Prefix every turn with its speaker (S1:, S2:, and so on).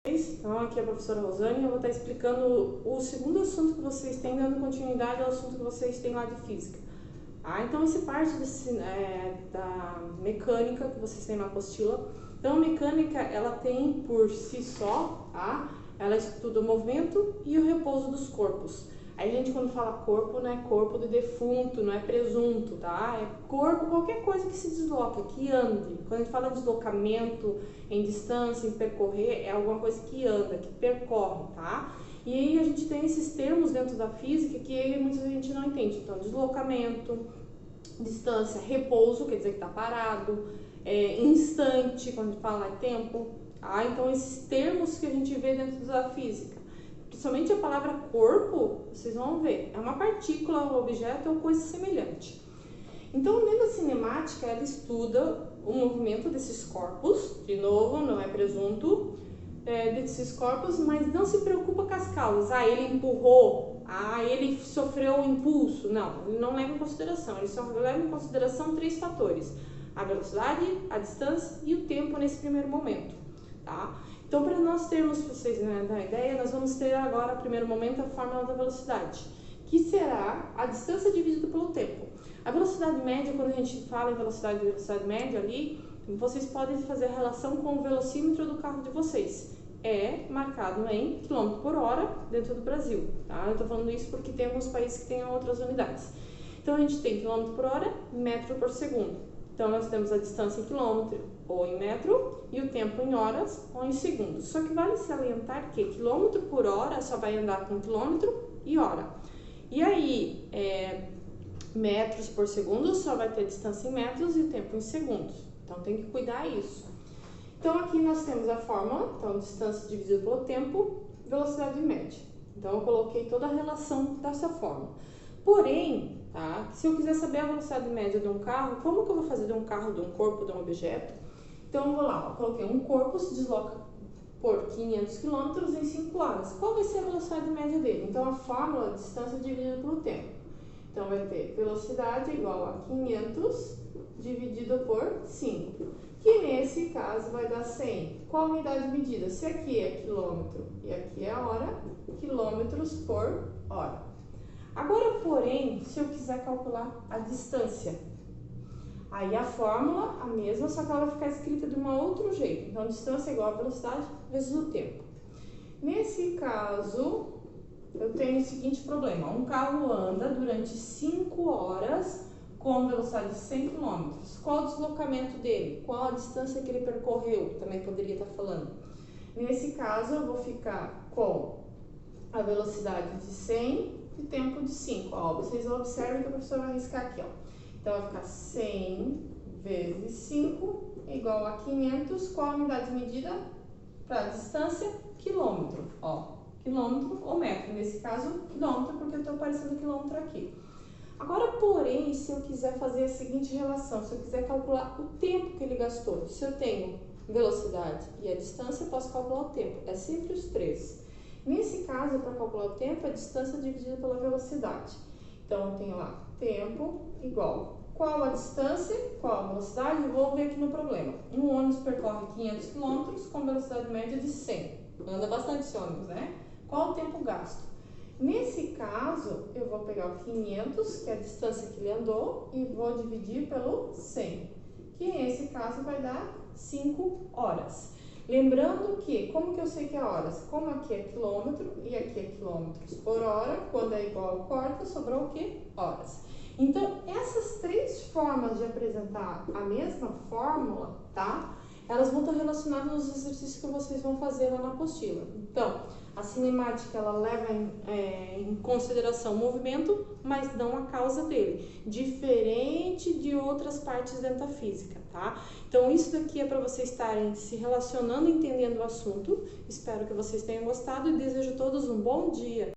S1: Então, aqui é a professora Rosane e eu vou estar explicando o segundo assunto que vocês têm, dando continuidade ao assunto que vocês têm lá de física. Então, essa parte da mecânica que vocês têm na apostila. Então, a mecânica, ela tem por si só, ela estuda o movimento e o repouso dos corpos. Aí a gente, quando fala corpo, não é corpo de defunto, não é presunto, tá? É corpo, qualquer coisa que se desloca, que ande. Quando a gente fala de deslocamento, em distância, em percorrer, é alguma coisa que anda, que percorre, tá? E aí a gente tem esses termos dentro da física que muita gente não entende. Então, deslocamento, distância, repouso, quer dizer que está parado, instante, quando a gente fala é tempo, tá? Então, esses termos que a gente vê dentro da física. Principalmente a palavra corpo, vocês vão ver, é uma partícula, um objeto ou coisa semelhante. Então, a lenda cinemática, ela estuda o movimento desses corpos, de novo, não é presunto, desses corpos, mas não se preocupa com as causas. Ele empurrou, ele sofreu um impulso. Não, ele não leva em consideração, ele só leva em consideração 3 fatores: a velocidade, a distância e o tempo nesse primeiro momento, tá? Então, para nós termos, para vocês dar a ideia, nós vamos ter agora, no primeiro momento, a fórmula da velocidade, que será a distância dividida pelo tempo. A velocidade média, quando a gente fala em velocidade média ali, vocês podem fazer a relação com o velocímetro do carro de vocês. É marcado em km por hora dentro do Brasil, tá? Eu estou falando isso porque tem alguns países que têm outras unidades. Então, a gente tem km por hora, metro por segundo. Então, nós temos a distância em quilômetro ou em metro e o tempo em horas ou em segundos. Só que vale salientar que quilômetro por hora só vai andar com quilômetro e hora. E aí, metros por segundo só vai ter distância em metros e o tempo em segundos. Então, tem que cuidar isso. Então, aqui nós temos a fórmula, então, distância dividida pelo tempo, velocidade média. Então, eu coloquei toda a relação dessa fórmula. Porém, se eu quiser saber a velocidade média de um carro, como que eu vou fazer de um carro, de um corpo, de um objeto? Então, eu vou lá, eu coloquei um corpo se desloca por 500 km em 5 horas. Qual vai ser a velocidade média dele? Então, a fórmula é distância dividida pelo tempo. Então, vai ter velocidade igual a 500 dividido por 5, que nesse caso vai dar 100. Qual a unidade medida? Se aqui é quilômetro e aqui é hora, quilômetros por hora. Agora, porém, se eu quiser calcular a distância, aí a fórmula a mesma, só que ela vai ficar escrita de um outro jeito. Então, distância é igual a velocidade vezes o tempo. Nesse caso, eu tenho o seguinte problema: um carro anda durante 5 horas com velocidade de 100 km. Qual o deslocamento dele? Qual a distância que ele percorreu? Também poderia estar falando. Nesse caso, eu vou ficar com a velocidade de 100 e tempo de 5. Vocês observem que a professora vai riscar aqui. Então, vai ficar 100 vezes 5 igual a 500. Qual a unidade medida para a distância? Quilômetro. Quilômetro ou metro. Nesse caso, quilômetro, porque eu estou aparecendo quilômetro aqui. Agora, porém, se eu quiser fazer a seguinte relação, se eu quiser calcular o tempo que ele gastou, se eu tenho velocidade e a distância, eu posso calcular o tempo. É sempre os 3. Nesse caso, para calcular o tempo, é a distância dividida pela velocidade. Então, eu tenho lá tempo igual. Qual a distância? Qual a velocidade? Vou ver aqui no problema. Um ônibus percorre 500 km com velocidade média de 100. Anda bastante esse ônibus, né? Qual o tempo gasto? Nesse caso, eu vou pegar o 500, que é a distância que ele andou, e vou dividir pelo 100, que nesse caso vai dar 5 horas. Lembrando que, como que eu sei que é horas? Como aqui é quilômetro e aqui é quilômetros por hora, quando é igual, corta, sobrou o quê? Horas. Então, essas 3 formas de apresentar a mesma fórmula, tá? Elas vão estar relacionadas nos exercícios que vocês vão fazer lá na apostila. Então, a cinemática, ela leva em consideração o movimento, mas não a causa dele, diferente de outras partes dentro da física, tá? Então, isso daqui é para vocês estarem se relacionando e entendendo o assunto. Espero que vocês tenham gostado e desejo a todos um bom dia.